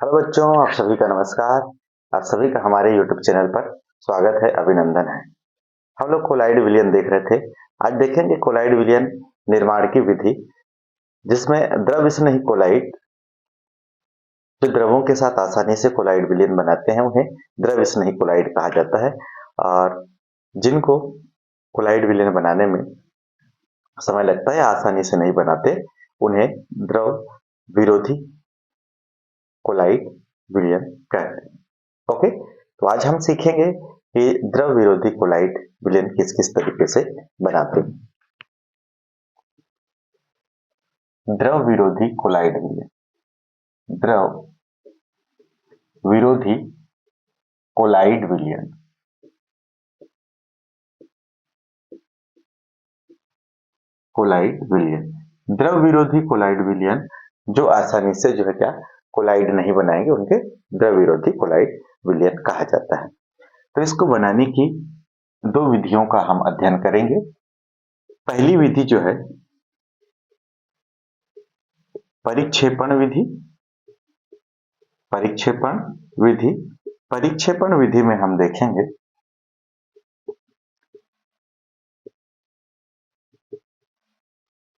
Hello बच्चों, आप सभी का नमस्कार। आप सभी का हमारे YouTube चैनल पर स्वागत है, अभिनंदन है। हम लोग कोलाइड विलयन देख रहे थे। आज देखेंगे कोलाइड विलयन निर्माण की विधि, जिसमें द्रव स्नेही कोलाइड जो द्रवों के साथ आसानी से कोलाइड विलयन बनाते हैं उन्हें द्रव स्नेही कोलाइड कहा जाता है। और जिनको कोलाइड विलयन बनाने में समय लगता है, आसानी से नहीं बनाते, उन्हें द्रव विरोधी कोलाइड विलयन कहते हैं। ओके, तो आज हम सीखेंगे कि द्रव विरोधी कोलाइड विलयन किस किस तरीके से बनाते हैं। द्रव विरोधी कोलाइड विलयन, द्रव विरोधी कोलाइड विलयन, कोलाइड विलयन, द्रव विरोधी कोलाइड विलयन जो आसानी से जो है क्या कोलाइड नहीं बनाएंगे, उनके द्रव विरोधी कोलाइड विलयन कहा जाता है। तो इसको बनाने की दो विधियों का हम अध्ययन करेंगे। पहली विधि जो है परिक्षेपण विधि। परिक्षेपण विधि, परिक्षेपण विधि में हम देखेंगे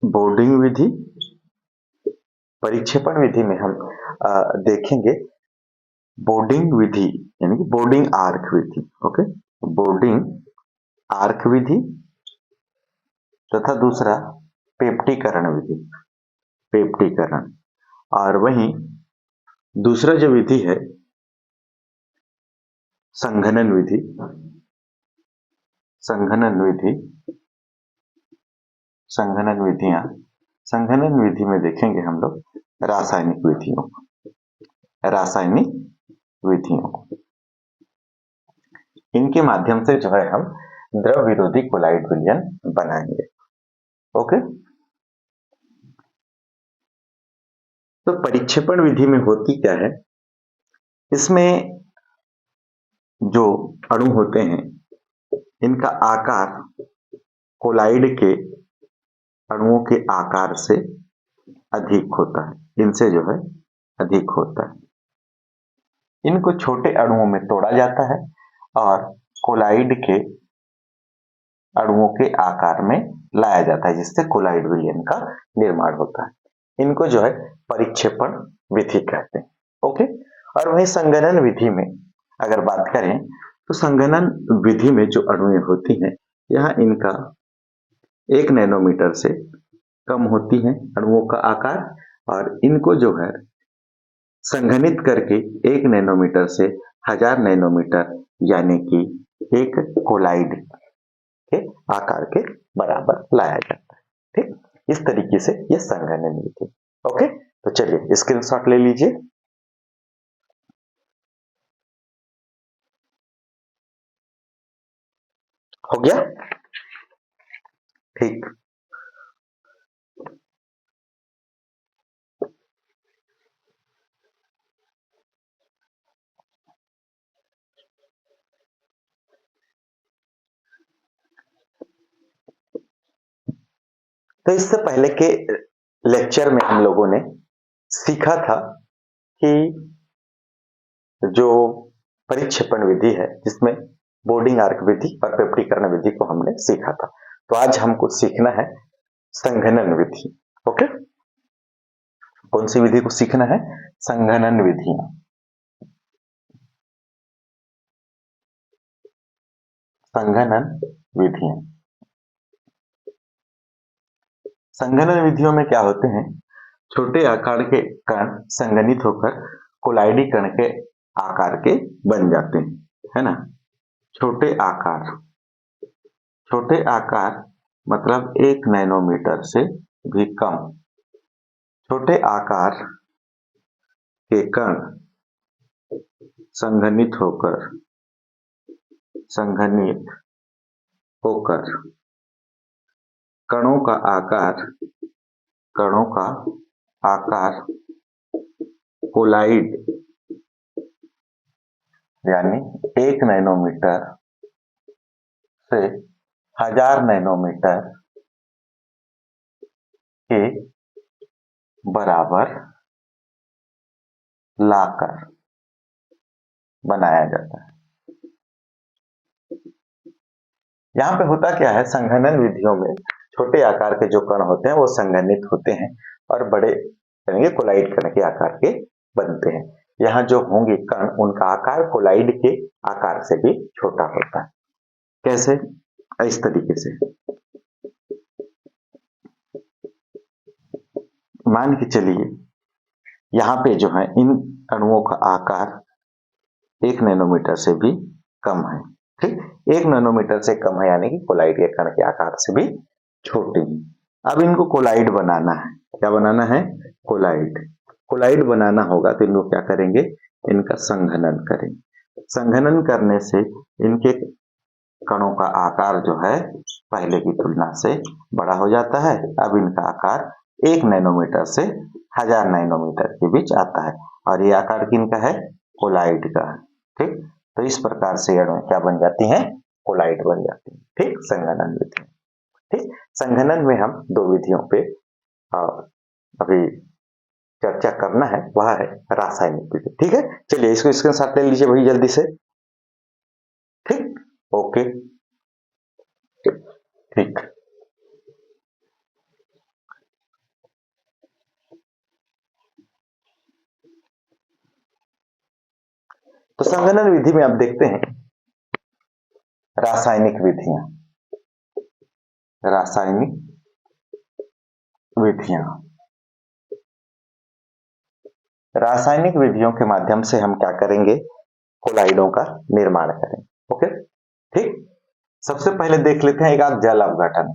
बोर्डिंग विधि। परिक्षेपण विधि में हम देखेंगे बोर्डिंग विधि, यानी कि बोर्डिंग आर्क विधि। ओके, बोर्डिंग आर्क विधि तथा दूसरा पेप्टीकरण विधि, पेप्टीकरण। और वहीं दूसरा जो विधि है संघनन विधि, संघनन विधि, संघनन विधियां। संघनन विधि में देखेंगे हम लोग रासायनिक विधियों को, रासायनिक विधियों को। इनके माध्यम से जो है हम द्रव विरोधी कोलाइड विलयन बनाएंगे। ओके, तो परिक्षेपण विधि में होती क्या है, इसमें जो अणु होते हैं इनका आकार कोलाइड के अणुओं के आकार से अधिक होता है, इनसे जो है अधिक होता है। इनको छोटे अणुओं में तोड़ा जाता है और कोलाइड के अणुओं के आकार में लाया जाता है, जिससे कोलाइड विलयन का निर्माण होता है। इनको जो है परिक्षेपण विधि कहते हैं। ओके, और वही संघनन विधि में अगर बात करें तो संघनन विधि में जो अणुएं होती हैं, यहाँ इनका 1 नैनोमीटर से कम होती हैं अणुओं का आकार, और इनको जो है संघनित करके 1 नैनोमीटर से 1000 नैनोमीटर यानी कि एक कोलाइड के आकार के बराबर लाया जाता है। ठीक, इस तरीके से यह संघनन विधि। ओके, तो चलिए स्क्रीनशॉट ले लीजिए। हो गया? ठीक, तो इससे पहले के लेक्चर में हम लोगों ने सीखा था कि जो परिक्षेपण विधि है जिसमें बोर्डिंग आर्क विधि और पेप्टीकरण विधि को हमने सीखा था। तो आज हमको सीखना है संघनन विधि। ओके, कौन सी विधि को सीखना है? संघनन विधि। संघनन विधियां, संघनन विधियों में क्या होते हैं, छोटे आकार के कण संघनित होकर कोलाइडी कण के आकार के बन जाते हैं, है ना। छोटे आकार, छोटे आकार मतलब 1 नैनोमीटर से भी कम छोटे आकार के कण संघनित होकर, संघनित होकर कणों का आकार, कणों का आकार कोलाइड यानी 1 नैनोमीटर से 1000 नैनोमीटर के बराबर लाकर बनाया जाता है। यहाँ पे होता क्या है, संघनन विधियों में छोटे आकार के जो कण होते हैं वो संघनित होते हैं और बड़े यानी कोलाइड कण के आकार के बनते हैं। यहाँ जो होंगे कण, उनका आकार कोलाइड के आकार से भी छोटा होता है। कैसे? इस तरीके से मान के चलिए यहाँ पे जो है इन अणुओं का आकार 1 नैनोमीटर से भी कम है। ठीक, 1 नैनोमीटर से कम है यानी कि कोलाइड के कण के आकार से भी छोटे हैं। अब इनको कोलाइड बनाना है। क्या बनाना है? कोलाइड। कोलाइड बनाना होगा तो इनको क्या करेंगे? इनका संघनन करेंगे। संघनन करने से इनके कणों का आकार जो है पहले की तुलना से बड़ा हो जाता है। अब इनका आकार 1 नैनोमीटर से 1000 नैनोमीटर के बीच आता है और ये आकार किनका है? कोलाइड का है। ठीक, तो इस प्रकार से अणु क्या बन जाती हैं? कोलाइड बन जाती हैं। ठीक, संघनन विधि। ठीक, संघनन में हम 2 विधियों पे अभी चर्चा करना है, वह है रासायनिक विधि। ठीक है, चलिए इसको स्क्रीनशॉट ले लीजिए भाई जल्दी से। ठीक, ओके, ठीक। तो संघनन विधि में आप देखते हैं रासायनिक विधियां, रासायनिक विधियां, रासायनिक विधियों के माध्यम से हम क्या करेंगे? कोलाइडों का निर्माण करेंगे। ओके, ठीक। सबसे पहले देख लेते हैं एक आप जल अपघटन।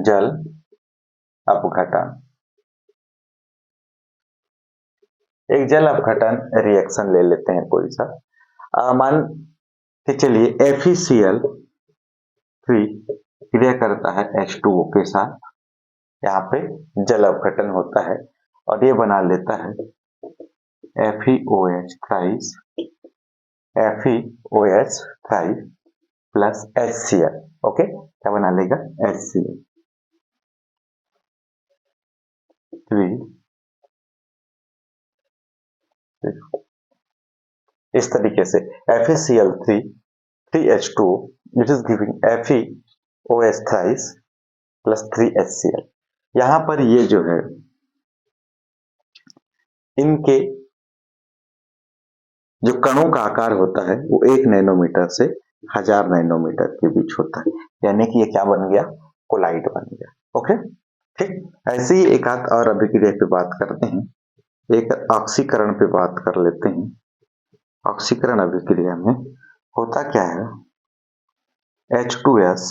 जल अपघटन, एक जल अपघटन रिएक्शन ले लेते हैं कोई सा। मान के चलिए FeCl3 क्रिया करता है H2O के साथ। यहाँ पे जल अपघटन होता है और ये बना लेता है FeOH thrice, FeOH thrice plus HCl। Okay, क्या बना लेगा? HCl 3। इस तरीके से FeCl3 3H2O which is giving FeOH thrice plus 3HCl। यहाँ पर ये जो है इनके जो कणों का आकार होता है वो 1 नैनोमीटर से 1000 नैनोमीटर के बीच होता है, यानी कि ये क्या बन गया? कोलाइड बन गया। ओके, ठीक। ऐसे ही एक आध और अभिक्रिया पे बात करते हैं। एक ऑक्सीकरण पे बात कर लेते हैं। ऑक्सीकरण अभिक्रिया में होता क्या है? H2S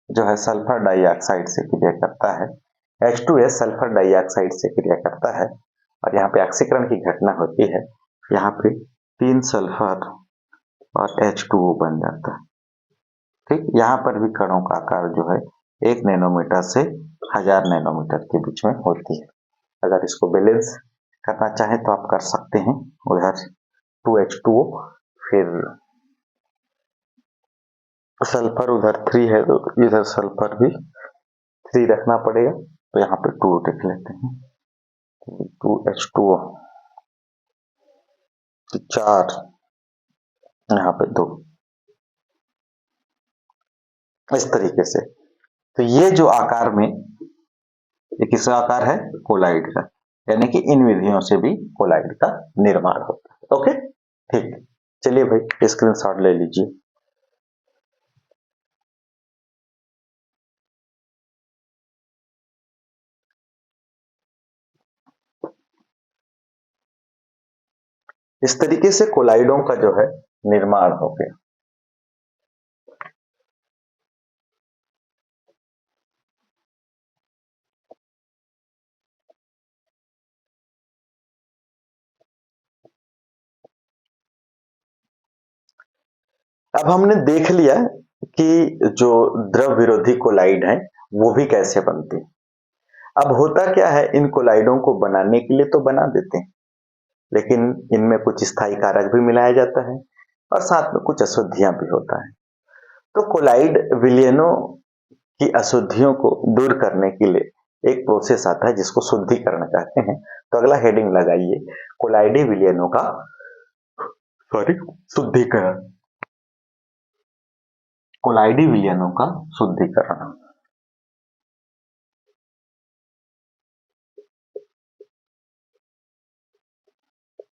जो है सल्फर डाइऑक्साइड से क्रिया करता है। H2S सल्फर डाइऑक्साइड से क्रिया करता है और यहाँ पे ऑक्सीकरण की घटना होती है। यहाँ पे 3 सल्फर और H2O बन जाता है। ठीक, यहाँ पर भी कणों का आकार जो है 1 नैनोमीटर से 1000 नैनोमीटर के बीच में होती है। अगर इसको बैलेंस करना चाहें तो आप कर सकते हैं। उधर 2H2O, फिर सल्फर उधर 3 है तो इधर सल्फर भी 3 रखना पड़ेगा, तो यहाँ पे 2 लिख लेते हैं। 2H2O 4, यहाँ पे 2, इस तरीके से। तो ये जो आकार में, ये किसका आकार है? कोलाइड का, यानी कि इन विधियों से भी कोलाइड का निर्माण होता है। ओके, ठीक। चलिए भाई स्क्रीनशॉट ले लीजिए। इस तरीके से कोलाइडों का जो है निर्माण हो गया। अब हमने देख लिया कि जो द्रव विरोधी कोलाइड है वो भी कैसे बनते हैं। अब होता क्या है, इन कोलाइडों को बनाने के लिए तो बना देते हैं, लेकिन इनमें कुछ स्थायी कारक भी मिलाया जाता है और साथ में कुछ अशुद्धियां भी होता है। तो कोलाइड विलयनों की अशुद्धियों को दूर करने के लिए एक प्रोसेस आता है जिसको शुद्धिकरण कहते हैं। तो अगला हेडिंग लगाइए, कोलाइडी विलयनों का शुद्धिकरण। कोलाइडी विलयनों का शुद्धिकरण।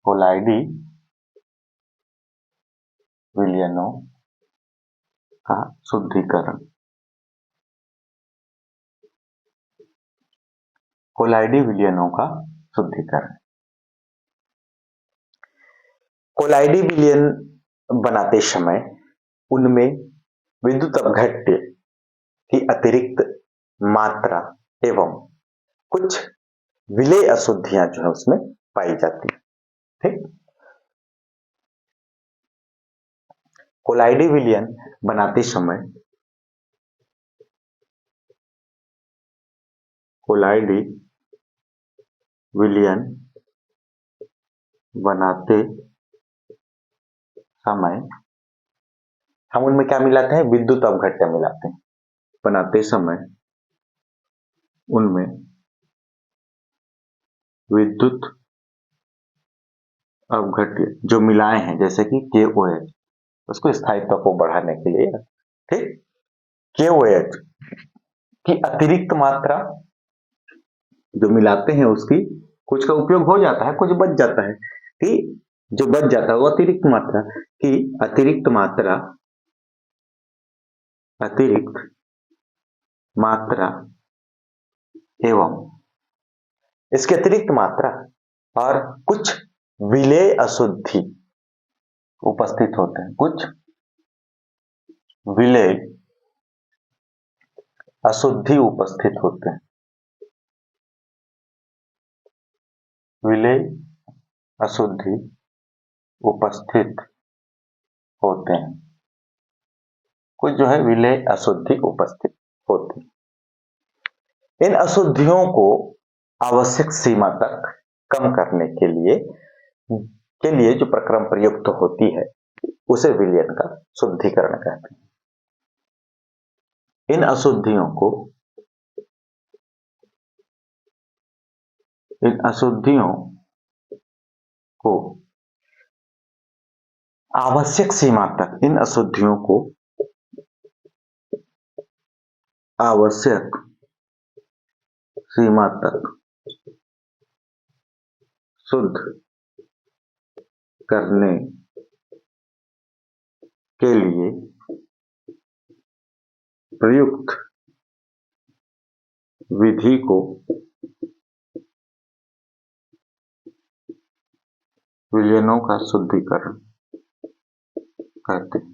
कोलाइडी विलयनों का शुद्धिकरण। कोलाइडी विलयनों का शुद्धिकरण। कोलाइडी विलयन बनाते समय उनमें विद्युत अपघट्य की अतिरिक्त मात्रा एवं कुछ विलेय अशुद्धियां जो है उसमें पाई जाती है। ठीक, कोलाइडी विलयन बनाते समय कोलाइडी विलयन बनाते समय हम उनमें क्या मिलाते हैं? विद्युत अपघट्य मिलाते हैं। बनाते समय उनमें विद्युत अपघट्य जो मिलाए हैं, जैसे कि KOH, उसको स्थायित्व को बढ़ाने के लिए, ठीक, KOH की अतिरिक्त मात्रा जो मिलाते हैं उसकी कुछ का उपयोग हो जाता है, कुछ बच जाता है, कि जो बच जाता है वो अतिरिक्त मात्रा की अतिरिक्त मात्रा एवं इसकी अतिरिक्त मात्रा और कुछ विलेय अशुद्धि उपस्थित होते हैं। कुछ विलेय अशुद्धि उपस्थित होते हैं। विलेय अशुद्धि उपस्थित होते हैं। कुछ जो है विलेय अशुद्धि उपस्थित होती है। इन अशुद्धियों को आवश्यक सीमा तक कम करने के लिए जो प्रक्रम प्रयुक्त होती है उसे विलयन का शुद्धिकरण कहते हैं। इन अशुद्धियों को आवश्यक सीमा तक शुद्ध करने के लिए प्रयुक्त विधि को विलयनों का शुद्धिकरण कहते हैं।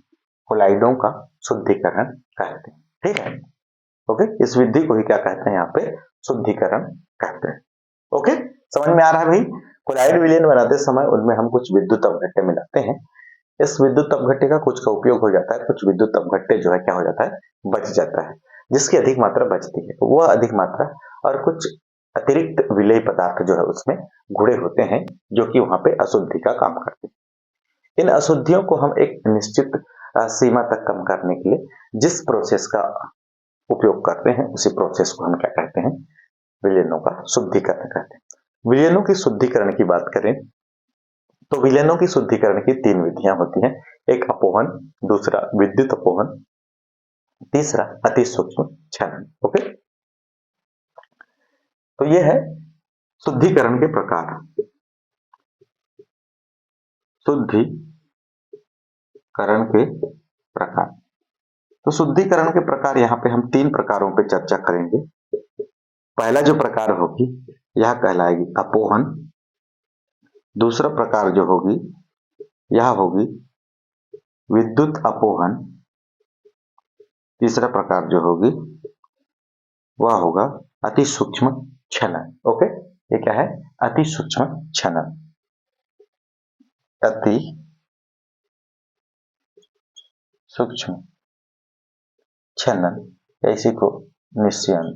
कोलाइडों का शुद्धिकरण कहते हैं। ठीक है, ओके, इस विधि को ही क्या कहते हैं? यहाँ पे शुद्धिकरण कहते हैं। ओके, समझ में आ रहा है भाई? कोलाइड विलयन बनाते समय उनमें हम कुछ विद्युत अपघट्य मिलाते हैं। इस विद्युत अपघट्य का कुछ का उपयोग हो जाता है, कुछ विद्युत अपघट्य जो है क्या हो जाता है? बच जाता है। जिसकी अधिक मात्रा बचती है वह अधिक मात्रा और कुछ अतिरिक्त विलेय पदार्थ जो है उसमें घुड़े होते हैं, जो कि वहां पे अशुद्धि का काम करते हैं। इन अशुद्धियों को हम एक निश्चित सीमा तक कम करने के लिए जिस प्रोसेस का उपयोग करते हैं उसी प्रोसेस को हम क्या कहते हैं? विलयनों का शुद्धिकरण कहते हैं। विलयनों की शुद्धिकरण की बात करें तो विलयनों की शुद्धिकरण की 3 विधियां होती हैं। एक अपोहन, दूसरा विद्युत अपोहन, तीसरा अति सूक्ष्म क्षरण। ओके, तो यह है शुद्धिकरण के प्रकार। शुद्धिकरण के प्रकार, तो शुद्धिकरण के प्रकार यहाँ पे हम 3 प्रकारों पे चर्चा करेंगे। पहला जो प्रकार होगी यह कहलाएगी अपोहन, दूसरा प्रकार जो होगी यह होगी विद्युत अपोहन, तीसरा प्रकार जो होगी वह होगा अति सूक्ष्म क्षनन। ओके, ये क्या है? अति सूक्ष्म क्षनन। अति सूक्ष्म क्षनन, इसी को निश्चयंत,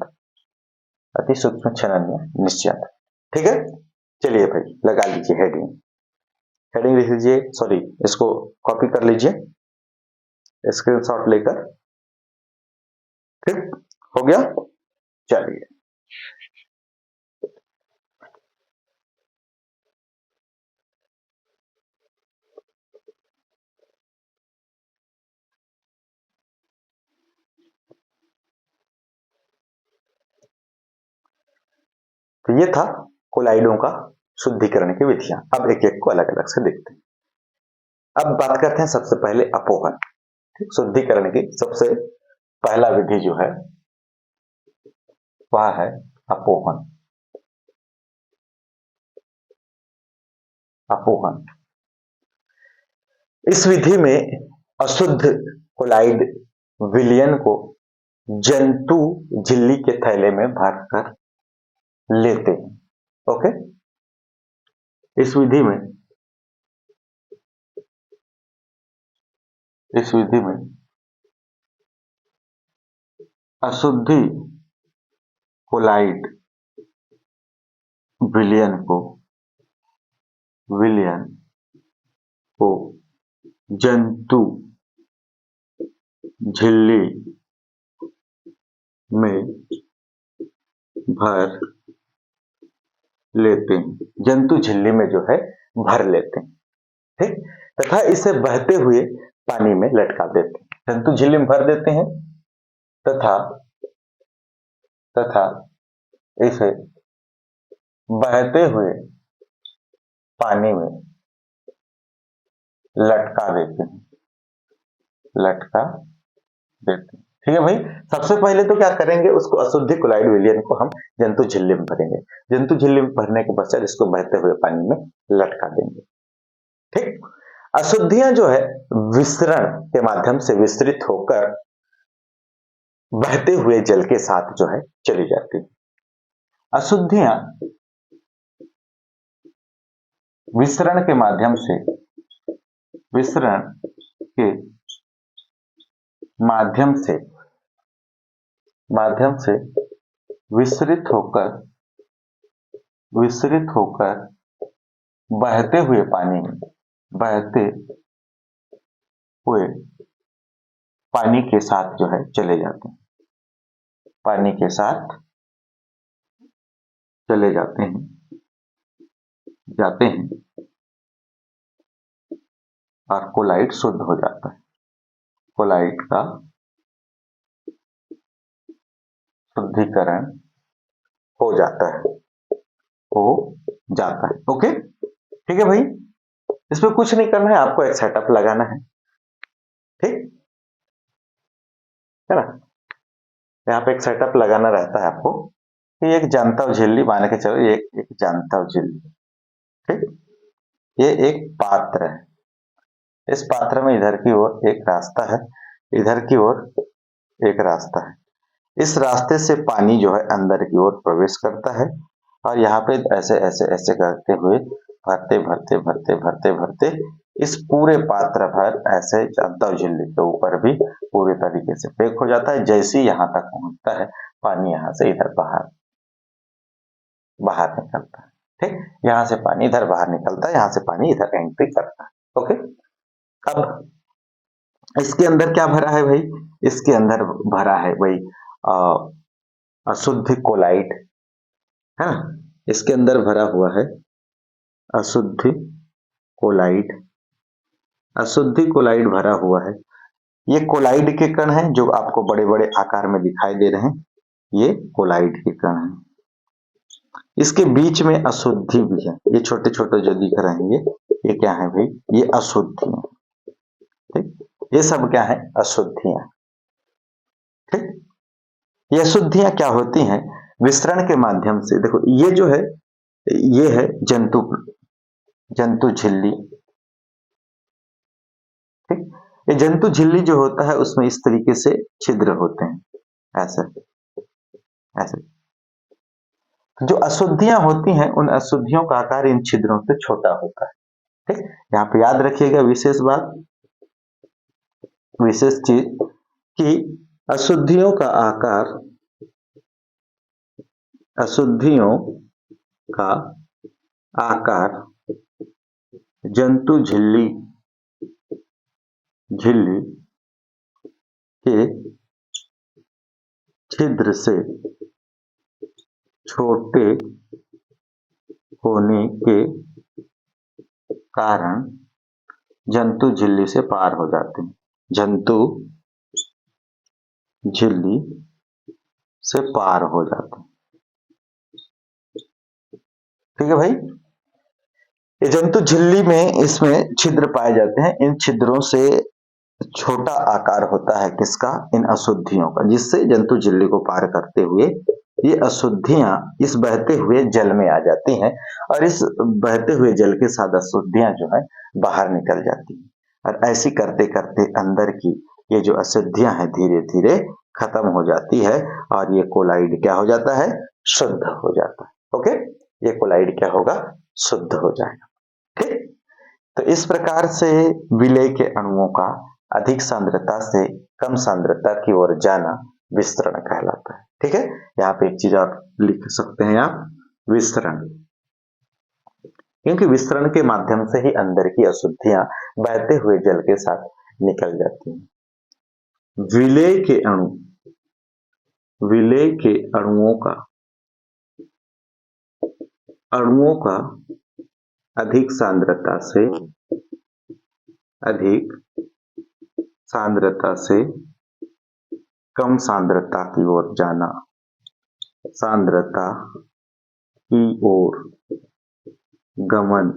अति सूक्ष्म क्षनन या निश्चयंत। ठीक है, चलिए भाई लगा लीजिए हेडिंग लिख लीजिए, सॉरी इसको कॉपी कर लीजिए स्क्रीनशॉट लेकर। ठीक हो गया, चलिए तो ये था कोलाइडों का शुद्धिकरण की विधियां। अब एक एक को अलग अलग से देखते हैं। अब बात करते हैं सबसे पहले अपोहन। शुद्धिकरण की सबसे पहला विधि जो है वह है अपोहन। अपोहन इस विधि में अशुद्ध कोलाइड विलयन को जंतु झिल्ली के थैले में भरकर लेते हैं। ओके, इस विधि में अशुद्धि कोलाइड विलयन को जंतु झिल्ली में भर लेते हैं। जंतु झिल्ली में जो है भर लेते हैं, ठीक, तथा इसे बहते हुए पानी में लटका देते हैं। जंतु झिल्ली में भर देते हैं तथा इसे बहते हुए पानी में लटका देते हैं। ठीक है भाई। सबसे पहले तो क्या करेंगे, उसको अशुद्धि कोलाइड विलयन को हम जंतु झिल्ली में भरेंगे। जंतु झिल्ली में भरने के पश्चात इसको बहते हुए पानी में लटका देंगे। ठीक, अशुद्धियां जो है विसरण के माध्यम से विस्तृत होकर बहते हुए जल के साथ जो है चली जाती है। अशुद्धियां विसरण के माध्यम से विसरित होकर बहते हुए पानी के साथ जो है चले जाते हैं। पानी के साथ चले जाते हैं और कोलाइड शुद्ध हो जाता है। कोलाइड का शुद्धिकरण हो जाता है। ओके, ठीक है भाई। इसमें कुछ नहीं करना है, आपको एक सेटअप लगाना है, ठीक है ना। यहाँ पे एक सेटअप लगाना रहता है आपको कि एक जानता झिल्ली मान के चलो, ये एक जानता झिल्ली, ठीक, ये एक पात्र है। इस पात्र में इधर की ओर एक रास्ता है, इधर की ओर एक रास्ता है। इस रास्ते से पानी जो है अंदर की ओर प्रवेश करता है और यहाँ पे ऐसे ऐसे ऐसे करते हुए भरते इस पूरे पात्र भर ऐसे जानता झिल्ली के ऊपर भी पूरे तरीके से पैक हो जाता है। जैसे ही यहाँ तक पहुंचता है, पानी यहाँ से इधर बाहर निकलता है। ठीक, यहाँ से पानी इधर बाहर निकलता है, यहाँ से पानी इधर एंट्री करता है। ओके, अब इसके अंदर क्या भरा है भाई? इसके अंदर भरा है भाई अशुद्ध कोलाइड, है ना। इसके अंदर भरा हुआ है अशुद्ध कोलाइड भरा हुआ है। ये कोलाइड के कण हैं जो आपको बड़े बड़े आकार में दिखाई दे रहे हैं, ये कोलाइड के कण हैं। इसके बीच में अशुद्धि भी है, ये छोटे छोटे जो दिख रहे हैं ये क्या है भाई? ये अशुद्धियां। ठीक, ये सब क्या है? अशुद्धियां। ठीक, ये अशुद्धियां क्या होती हैं? विसरण के माध्यम से, देखो ये जो है ये है जंतु झिल्ली। ठीक, ये जंतु झिल्ली जो होता है उसमें इस तरीके से छिद्र होते हैं, ऐसे ऐसे। जो अशुद्धियां होती हैं उन अशुद्धियों का आकार इन छिद्रों से छोटा होता है। ठीक, यहाँ पे याद रखिएगा विशेष बात, विशेष चीज कि अशुद्धियों का आकार जंतु झिल्ली के छिद्र से छोटे होने के कारण जंतु झिल्ली से पार हो जाते हैं। जंतु झिल्ली से पार हो जाते हैं। ठीक है भाई। ये जंतु झिल्ली में इसमें छिद्र पाए जाते हैं। इन छिद्रों से छोटा आकार होता है किसका, इन अशुद्धियों का, जिससे जंतु झिल्ली को पार करते हुए ये अशुद्धियां इस बहते हुए जल में आ जाती हैं और इस बहते हुए जल के साथ अशुद्धियां जो है बाहर निकल जाती हैं और ऐसी करते करते अंदर की ये जो अशुद्धियां हैं धीरे धीरे खत्म हो जाती है और ये कोलाइड क्या हो जाता है, शुद्ध हो जाता है। ओके, ये कोलाइड क्या होगा, शुद्ध हो जाएगा। ठीक, तो इस प्रकार से विलेय के अणुओं का अधिक सांद्रता से कम सांद्रता की ओर जाना विस्तरण कहलाता है। ठीक है, यहाँ पे एक चीज और लिख सकते हैं आप, विस्तरण, क्योंकि विस्तरण के माध्यम से ही अंदर की अशुद्धियां बहते हुए जल के साथ निकल जाती हैं। विलेय के अणु, विलेय के अणुओं का अधिक सांद्रता से कम सांद्रता की ओर जाना, सांद्रता की ओर गमन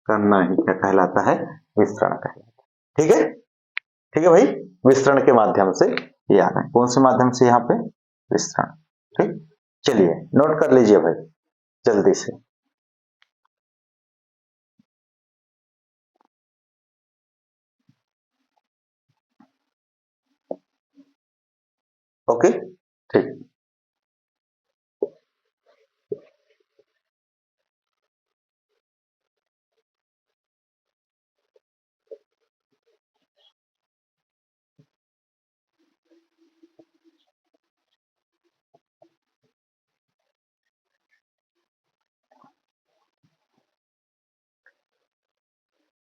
करना ही क्या कहलाता है, विस्तरण कहलाता है। ठीक है, ठीक है भाई, विस्तरण के माध्यम से ये आ रहा है। कौन से माध्यम से, यहाँ पे विस्तरण। ठीक, चलिए नोट कर लीजिए भाई जल्दी से। ओके, ठीक,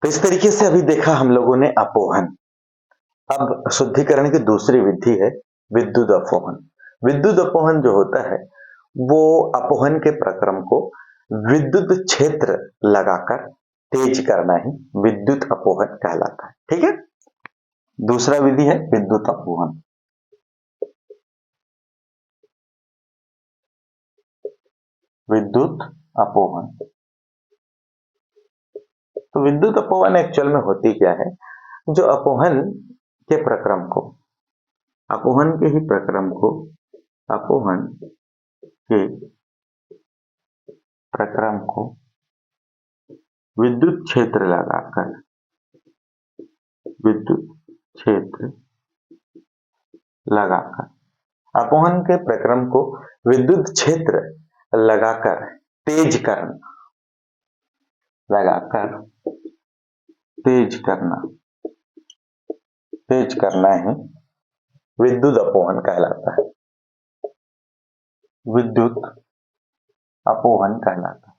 तो इस तरीके से अभी देखा हम लोगों ने अपोहन। अब शुद्धिकरण की दूसरी विधि है विद्युत अपोहन। विद्युत अपोहन जो होता है वो अपोहन के प्रक्रम को विद्युत क्षेत्र लगाकर तेज करना ही विद्युत अपोहन कहलाता है। ठीक है, दूसरा विधि है विद्युत अपोहन। विद्युत अपोहन, तो विद्युत अपोहन एक्चुअल में होती क्या है, जो अपोहन के प्रक्रम को, अपोहन के ही प्रक्रम को, अपोहन के प्रक्रम को विद्युत क्षेत्र लगाकर, विद्युत क्षेत्र लगाकर, अपोहन के प्रक्रम को विद्युत क्षेत्र लगाकर तेज करना, लगाकर तेज करना, तेज करना ही विद्युत अपोहन कहलाता है। विद्युत अपोहन कहलाता है।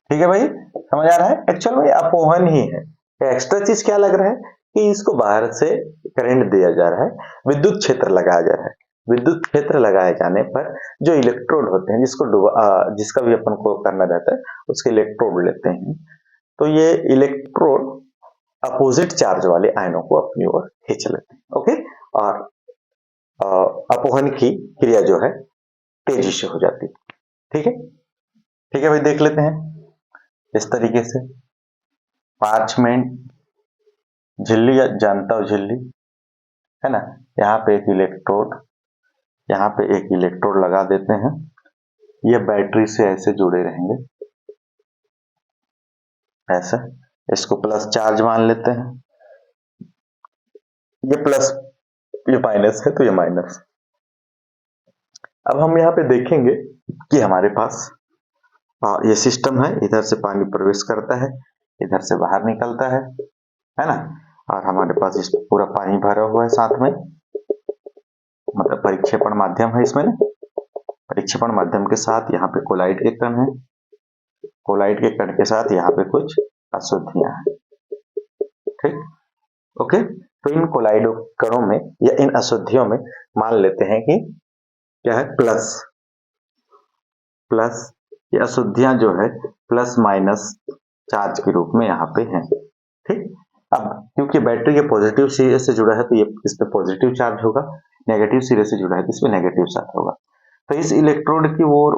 ठीक है भाई, समझ आ रहा है, एक्चुअल में अपोहन ही है। एक्स्ट्रा चीज क्या लग रहा है कि इसको बाहर से करंट दिया जा रहा है, विद्युत क्षेत्र लगाया जा रहा है। विद्युत क्षेत्र लगाए जाने पर जो इलेक्ट्रोड होते हैं, जिसका भी अपन को करना रहता है, उसके इलेक्ट्रोड लेते हैं, तो ये इलेक्ट्रोड अपोजिट चार्ज वाले आयनों को अपनी ओर खींच लेते हैं। ओके, और अपोहन की क्रिया जो है तेजी से हो जाती है। ठीक है, ठीक है भाई, देख लेते हैं इस तरीके से। पार्चमेंट झिल्ली, जानता हो झिल्ली है ना, यहाँ पे एक इलेक्ट्रोड, यहाँ पे एक इलेक्ट्रोड लगा देते हैं, ये बैटरी से ऐसे जुड़े रहेंगे, ऐसे, इसको प्लस चार्ज मान लेते हैं, ये प्लस, ये माइनस है, तो ये माइनस। अब हम यहाँ पे देखेंगे कि हमारे पास ये सिस्टम है, इधर से पानी प्रवेश करता है, इधर से बाहर निकलता है ना, और हमारे पास इसमें पूरा पानी भरा हुआ है साथ में, मतलब परिक्षेपण माध्यम है इसमें ना, परिक्षेपण माध्यम के साथ यहाँ पे कोलाइड के कण है, कोलाइड के कण के साथ यहाँ पे कुछ अशुद्धियां हैं। ठीक, ओके, तो इन कोलाइड कणों में या इन अशुद्धियों में मान लेते हैं कि क्या है, प्लस, प्लस, ये अशुद्धियां जो है प्लस माइनस चार्ज के रूप में यहाँ पे हैं। ठीक, अब क्योंकि बैटरी के पॉजिटिव सिरे से जुड़ा है तो ये इस पे पॉजिटिव चार्ज होगा, नेगेटिव सिरे से जुड़ा है तो इस पे नेगेटिव चार्ज होगा। तो इस इलेक्ट्रोड की ओर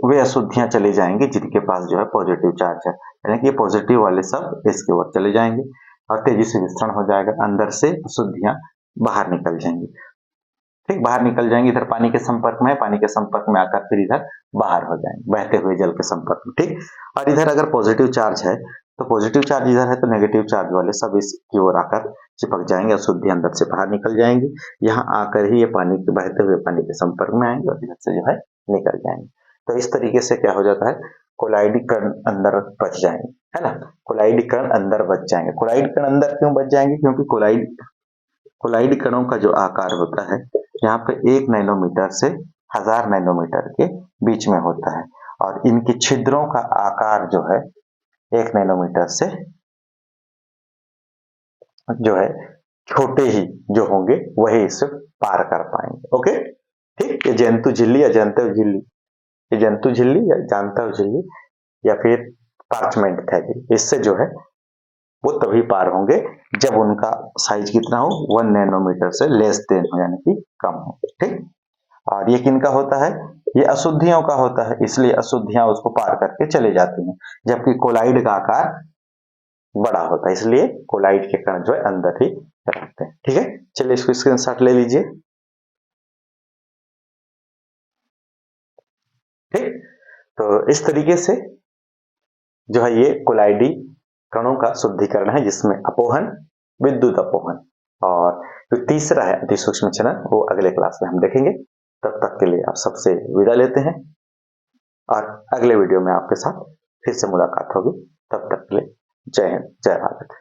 वे अशुद्धियां चली जाएंगी जिनके पास जो है पॉजिटिव चार्ज है, यानी कि पॉजिटिव वाले सब इसकी ओर चले जाएंगे और तेजी से विस्तरण हो जाएगा, अंदर से अशुद्धियां बाहर निकल जाएंगी। ठीक, बाहर निकल जाएंगी, इधर पानी के संपर्क में है, पानी के संपर्क में आकर फिर इधर बाहर हो जाएंगे बहते हुए जल के संपर्क में। ठीक, और इधर अगर पॉजिटिव चार्ज है तो पॉजिटिव चार्ज इधर है तो नेगेटिव चार्ज वाले सब इसकी ओर आकर चिपक जाएंगे, अशुद्धि अंदर से बाहर निकल जाएंगी, यहाँ आकर ही ये पानी के बहते हुए पानी के संपर्क में आएंगे और इधर से जो है निकल जाएंगे। तो इस तरीके से क्या हो जाता है, कोलाइड कण अंदर बच जाएंगे, है ना, कोलाइड कण अंदर बच जाएंगे। कोलाइड कण अंदर क्यों बच जाएंगे, क्योंकि कोलाइड कणों का जो आकार होता है यहाँ पे 1 नैनोमीटर से 1000 नैनोमीटर के बीच में होता है और इनके छिद्रों का आकार जो है 1 नैनोमीटर से जो है छोटे ही जो होंगे वही इसे पार कर पाएंगे। ओके, ठीक, ये जंतु झिल्ली या जंतव झिल्ली, ये जंतु झिल्ली या जानता झिल्ली या फिर पार्चमेंट थैली, इससे जो है वो तभी पार होंगे जब उनका साइज कितना हो, 1 नैनोमीटर से लेस देन हो, यानी कि कम हो। ठीक, और ये किनका होता है, ये अशुद्धियों का होता है, इसलिए अशुद्धियां उसको पार करके चले जाती हैं, जबकि कोलाइड का आकार बड़ा होता है, इसलिए कोलाइड के कण जो है अंदर ही रहते हैं। ठीक है, चलिए इसको स्क्रीनशॉट ले लीजिए। ठीक, तो इस तरीके से जो है ये कोलाइडी कणों का शुद्धिकरण है, जिसमें अपोहन, विद्युत अपोहन और जो तीसरा है अतिसूक्ष्म चलन, वो अगले क्लास में हम देखेंगे। तब तक के लिए आप सबसे विदा लेते हैं और अगले वीडियो में आपके साथ फिर से मुलाकात होगी। तब तक के लिए जय हिंद, जय भारत।